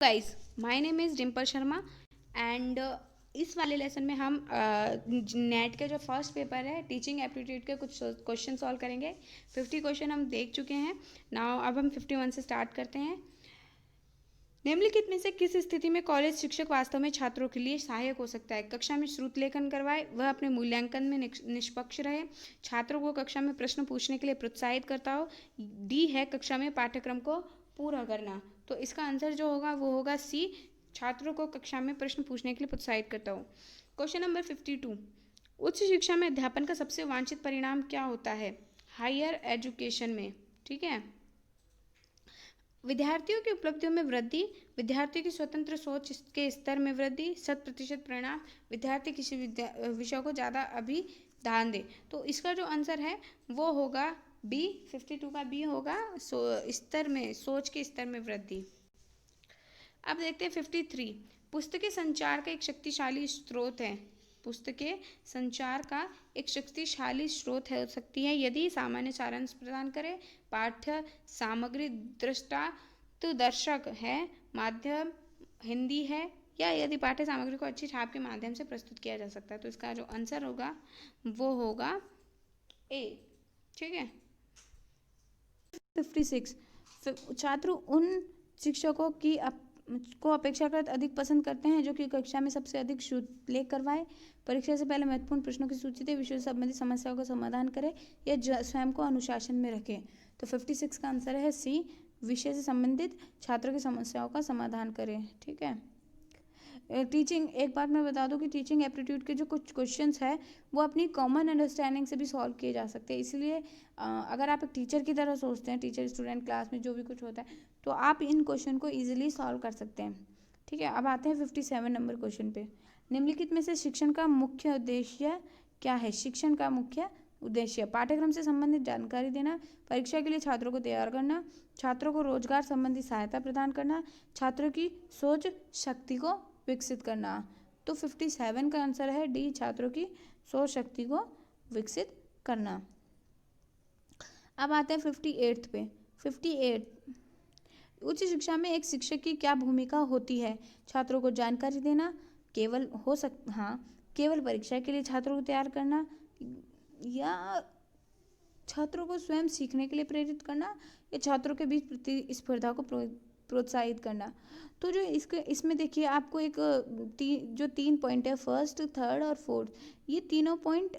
Guys, my name is Dimple Sharma and इस वाले lesson में हम नेट के जो फर्स्ट पेपर है टीचिंग एप्टीट्यूड के कुछ क्वेश्चन सॉल्व करेंगे। 50 क्वेश्चन हम देख चुके हैं। नाउ अब हम 51 से स्टार्ट करते हैं। निम्नलिखित में से किस स्थिति में कॉलेज शिक्षक वास्तव में छात्रों के लिए सहायक हो सकता है? कक्षा में श्रुत लेखन करवाए, वह अपने मूल्यांकन में निष्पक्ष रहे, छात्रों को कक्षा में प्रश्न पूछने के लिए प्रोत्साहित करता हो। डी है कक्षा में पाठ्यक्रम को पूरा करना। तो इसका आंसर जो होगा वो होगा सी, छात्रों को कक्षा में प्रश्न पूछने के लिए प्रोत्साहित करता हो। क्वेश्चन नंबर 52, उच्च शिक्षा में अध्यापन का सबसे वांछित परिणाम क्या होता है? हायर एजुकेशन में, ठीक है। विद्यार्थियों की उपलब्धियों में वृद्धि, विद्यार्थियों की स्वतंत्र सोच के स्तर में वृद्धि, 100% परिणाम, विद्यार्थी किसी विषय को ज़्यादा अभी ध्यान दे। तो इसका जो आंसर है वो होगा बी, 52 का बी होगा, स्तर में, सोच के स्तर में वृद्धि। अब देखते हैं 53, पुस्तकें संचार का एक शक्तिशाली स्रोत है। पुस्तकें संचार का एक शक्तिशाली स्रोत हो सकती है यदि सामान्य सारांश प्रदान करे, पाठ्य सामग्री दृष्टा तो दर्शक है, माध्यम हिंदी है, या यदि पाठ्य सामग्री को अच्छी छाप के माध्यम से प्रस्तुत किया जा सकता है। तो इसका जो आंसर होगा वो होगा ए, ठीक है। 56, छात्र उन शिक्षकों की को अपेक्षाकृत अधिक पसंद करते हैं जो कि कक्षा में सबसे अधिक शुल्क करवाए, परीक्षा से पहले महत्वपूर्ण प्रश्नों की सूची दे, विषय से संबंधित समस्याओं का समाधान करे या स्वयं को अनुशासन में रखे। तो 56 का आंसर है सी, विषय से संबंधित छात्रों की समस्याओं का समाधान करे, ठीक है। टीचिंग, एक बात मैं बता दूं कि टीचिंग एप्टीट्यूड के जो कुछ क्वेश्चंस है वो अपनी कॉमन अंडरस्टैंडिंग से भी सॉल्व किए जा सकते हैं। इसलिए अगर आप एक टीचर की तरह सोचते हैं, टीचर स्टूडेंट क्लास में जो भी कुछ होता है, तो आप इन क्वेश्चन को ईजिली सॉल्व कर सकते हैं, ठीक है। अब आते हैं 57 नंबर क्वेश्चन पे। निम्नलिखित में से शिक्षण का मुख्य उद्देश्य क्या है? शिक्षण का मुख्य उद्देश्य पाठ्यक्रम से संबंधित जानकारी देना, परीक्षा के लिए छात्रों को तैयार करना, छात्रों को रोजगार संबंधी सहायता प्रदान करना, छात्रों की सोच शक्ति को विकसित करना। तो 57 का आंसर है डी, छात्रों की सोच शक्ति को विकसित करना। अब आते हैं 58 पे। 58, उच्च शिक्षा में एक शिक्षक की क्या भूमिका होती है? छात्रों को जानकारी देना, केवल परीक्षा के लिए छात्रों को तैयार करना, या छात्रों को स्वयं सीखने के लिए प्रेरित करना, या छात्रों के बीच प्रतिस्पर्धा को प्रोत्साहित करना। तो जो इसमें देखिए आपको एक जो 3 पॉइंट है, फर्स्ट, थर्ड और फोर्थ, ये तीनों पॉइंट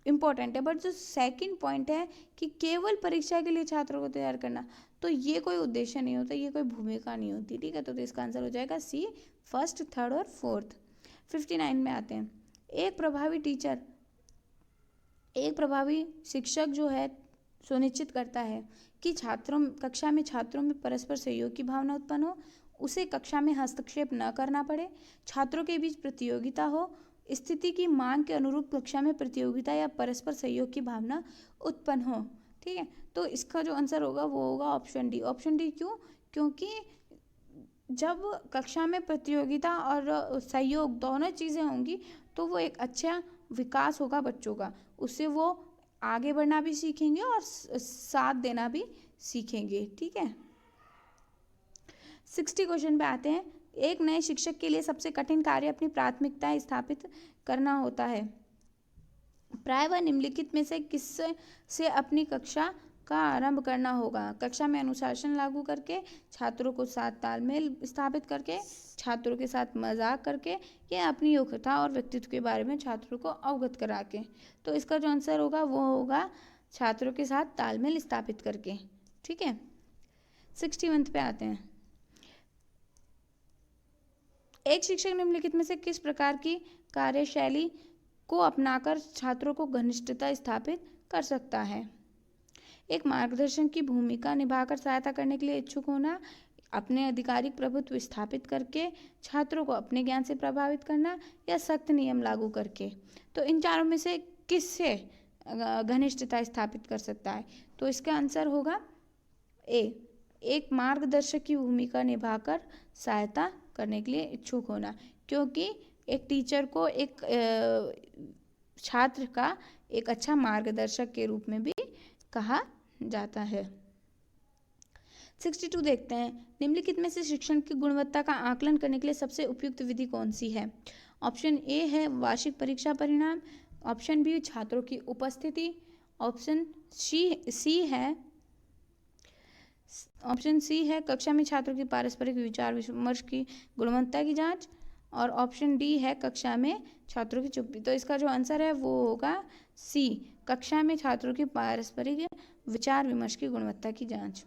इम्पोर्टेंट है, बट जो सेकंड पॉइंट है कि केवल परीक्षा के लिए छात्रों को तैयार करना, तो ये कोई उद्देश्य नहीं होता, ये कोई भूमिका नहीं होती, ठीक है। तो इसका आंसर हो जाएगा सी, फर्स्ट, थर्ड और फोर्थ। 59 में आते हैं। एक प्रभावी शिक्षक जो है सुनिश्चित करता है कि कक्षा में छात्रों में परस्पर सहयोग की भावना उत्पन्न हो, उसे कक्षा में हस्तक्षेप न करना पड़े, छात्रों के बीच प्रतियोगिता हो, स्थिति की मांग के अनुरूप कक्षा में प्रतियोगिता या परस्पर सहयोग की भावना उत्पन्न हो, ठीक है। तो इसका जो आंसर होगा वो होगा ऑप्शन डी। ऑप्शन डी क्यों? क्योंकि जब कक्षा में प्रतियोगिता और सहयोग दोनों चीज़ें होंगी तो वो एक अच्छा विकास होगा बच्चों का, उससे वो आगे बढ़ना भी सीखेंगे और साथ देना भी सीखेंगे, ठीक है। 60 क्वेश्चन पे आते हैं। एक नए शिक्षक के लिए सबसे कठिन कार्य अपनी प्राथमिकताएं स्थापित करना होता है। प्राय वह निम्नलिखित में से किससे अपनी कक्षा का आरंभ करना होगा? कक्षा में अनुशासन लागू करके, छात्रों को साथ तालमेल स्थापित करके, छात्रों के साथ मजाक करके, या अपनी योग्यता और व्यक्तित्व के बारे में छात्रों को अवगत करा के। तो इसका जो आंसर होगा वो होगा छात्रों के साथ तालमेल स्थापित करके, ठीक है। 61 पे आते हैं। एक शिक्षक निम्नलिखित में से किस प्रकार की कार्यशैली को अपनाकर छात्रों को घनिष्ठता स्थापित कर सकता है? एक मार्गदर्शन की भूमिका निभाकर सहायता करने के लिए इच्छुक होना, अपने आधिकारिक प्रभुत्व स्थापित करके छात्रों को अपने ज्ञान से प्रभावित करना, या सख्त नियम लागू करके। तो इन चारों में से किससे घनिष्ठता स्थापित कर सकता है? तो इसका आंसर होगा ए, एक मार्गदर्शक की भूमिका निभाकर सहायता करने के लिए इच्छुक होना, क्योंकि एक टीचर को एक छात्र का एक अच्छा मार्गदर्शक के रूप में भी कहा जाता है। 62 देखते हैं, निम्नलिखित में से शिक्षण की गुणवत्ता का आकलन करने के लिए सबसे उपयुक्त विधि कौन सी है? ऑप्शन ए है वार्षिक परीक्षा परिणाम, ऑप्शन बी छात्रों की उपस्थिति, ऑप्शन सी है कक्षा में छात्रों की पारस्परिक विचार विमर्श की गुणवत्ता की जांच, और ऑप्शन डी है कक्षा में छात्रों की चुप्पी। तो इसका जो आंसर है वो होगा सी, कक्षा में छात्रों की पारस्परिक विचार विमर्श की गुणवत्ता की जांच।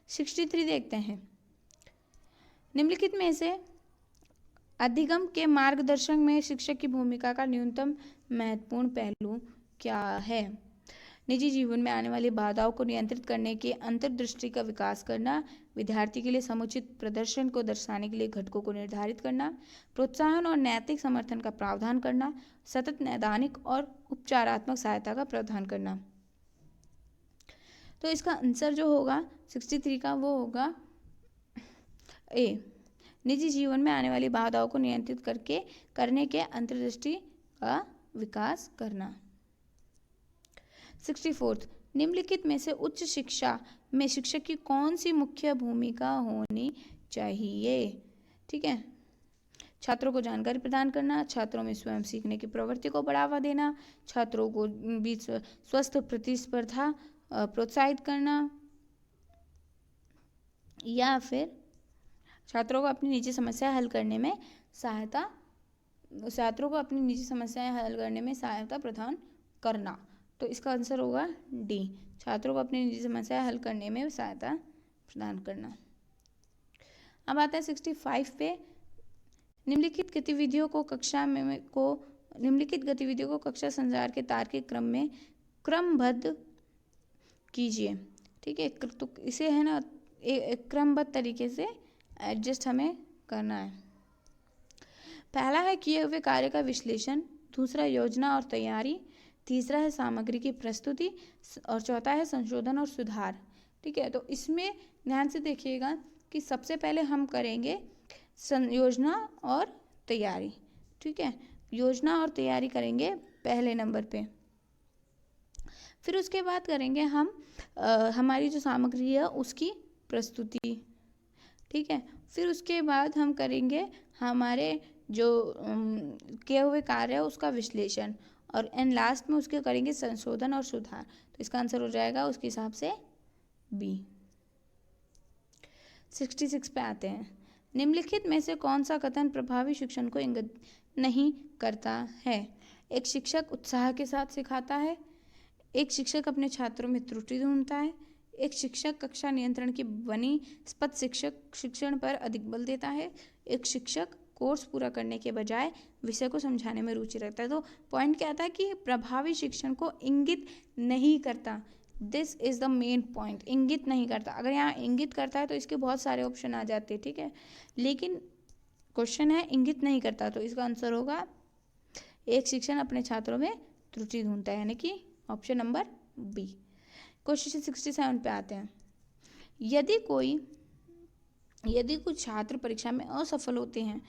63 देखते हैं, निम्नलिखित में से अधिगम के मार्गदर्शन में शिक्षक की भूमिका का न्यूनतम महत्वपूर्ण पहलू क्या है? निजी जीवन में आने वाली बाधाओं को नियंत्रित करने के अंतर्दृष्टि का विकास करना, विद्यार्थी के लिए समुचित प्रदर्शन को दर्शाने के लिए घटकों को निर्धारित करना, प्रोत्साहन और नैतिक समर्थन का प्रावधान करना, सतत नैदानिक और उपचारात्मक सहायता का प्रावधान करना। तो इसका आंसर जो होगा 63 का वो होगा ए, निजी जीवन में आने वाली बाधाओं को नियंत्रित करने के अंतर्दृष्टि का विकास करना। 64, निम्नलिखित में से उच्च शिक्षा में शिक्षक की कौन सी मुख्य भूमिका होनी चाहिए? ठीक है, छात्रों को जानकारी प्रदान करना, छात्रों में स्वयं सीखने की प्रवृत्ति को बढ़ावा देना, छात्रों को बीच स्वस्थ प्रतिस्पर्धा प्रोत्साहित करना, या फिर छात्रों को अपनी निजी समस्याएं हल करने में सहायता प्रदान करना। तो इसका आंसर होगा डी, छात्रों को अपनी निजी समस्याएं हल करने में सहायता प्रदान करना। अब आता है 65 पे, निम्नलिखित गतिविधियों को कक्षा संचार के तार्किक क्रम में क्रमबद्ध कीजिए। ठीक है, तो इसे है ना एक क्रमबद्ध तरीके से एडजस्ट हमें करना है। पहला है किए हुए कार्य का विश्लेषण, दूसरा योजना और तैयारी, तीसरा है सामग्री की प्रस्तुति, और चौथा है संशोधन और सुधार। ठीक है, तो इसमें ध्यान से देखिएगा कि सबसे पहले हम करेंगे योजना और तैयारी। ठीक है, योजना और तैयारी करेंगे पहले नंबर पे। फिर उसके बाद करेंगे हम हमारी जो सामग्री है उसकी प्रस्तुति। ठीक है, फिर उसके बाद हम करेंगे हमारे जो किए हुए कार्य है उसका विश्लेषण, और एंड लास्ट में उसके करेंगे संशोधन और सुधार। तो इसका आंसर हो जाएगा उसके हिसाब से बी। 66 पे आते हैं, निम्नलिखित में से कौन सा कथन प्रभावी शिक्षण को इंगित नहीं करता है? एक शिक्षक उत्साह के साथ सिखाता है, एक शिक्षक अपने छात्रों में त्रुटि ढूंढता है, एक शिक्षक कक्षा नियंत्रण की वनस्पत शिक्षण पर अधिक बल देता है, एक शिक्षक कोर्स पूरा करने के बजाय विषय को समझाने में रुचि रखता है। तो पॉइंट क्या था कि प्रभावी शिक्षण को इंगित नहीं करता। This is the main point, इंगित नहीं करता। अगर यहाँ इंगित करता है तो इसके बहुत सारे ऑप्शन आ जाते हैं। ठीक है, लेकिन क्वेश्चन है इंगित नहीं करता, तो इसका आंसर होगा एक शिक्षक अपने छात्रों में त्रुटि ढूंढता है, यानी कि ऑप्शन नंबर बी। क्वेश्चन 67 पे आते हैं, यदि कुछ छात्र परीक्षा में असफल होते हैं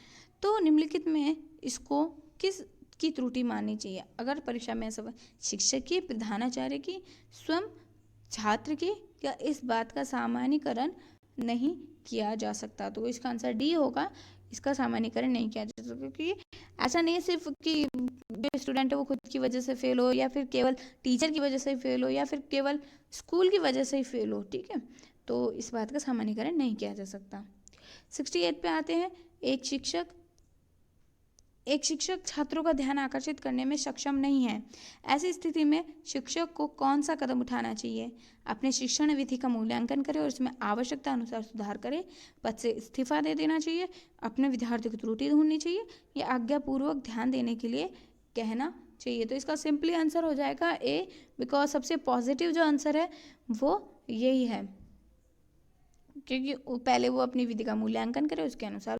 तो निम्नलिखित में इसको किस की त्रुटि माननी चाहिए? अगर परीक्षा में असफल, शिक्षक की, प्रधानाचार्य की, स्वयं छात्र की, या इस बात का सामान्यीकरण नहीं किया जा सकता? तो इसका आंसर डी होगा, इसका सामान्यीकरण नहीं किया जा सकता, क्योंकि ऐसा नहीं है सिर्फ कि जो स्टूडेंट है वो खुद की वजह से फेल हो, या फिर केवल टीचर की वजह से ही फेल हो, या फिर केवल स्कूल की वजह से ही फेल हो। ठीक है, तो इस बात का सामान्यीकरण नहीं किया जा सकता। 68 पे आते हैं, एक शिक्षक छात्रों का ध्यान आकर्षित करने में सक्षम नहीं है। ऐसी स्थिति में शिक्षक को कौन सा कदम उठाना चाहिए? अपने शिक्षण विधि का मूल्यांकन करे और उसमें आवश्यकता अनुसार सुधार करे, पद से इस्तीफा दे देना चाहिए, अपने विद्यार्थी को त्रुटि ढूंढनी चाहिए, या आज्ञापूर्वक ध्यान देने के लिए कहना चाहिए? तो इसका सिंपली आंसर हो जाएगा ए, बिकॉज सबसे पॉजिटिव जो आंसर है वो यही है, क्योंकि पहले वो अपनी विधि का मूल्यांकन करे, उसके अनुसार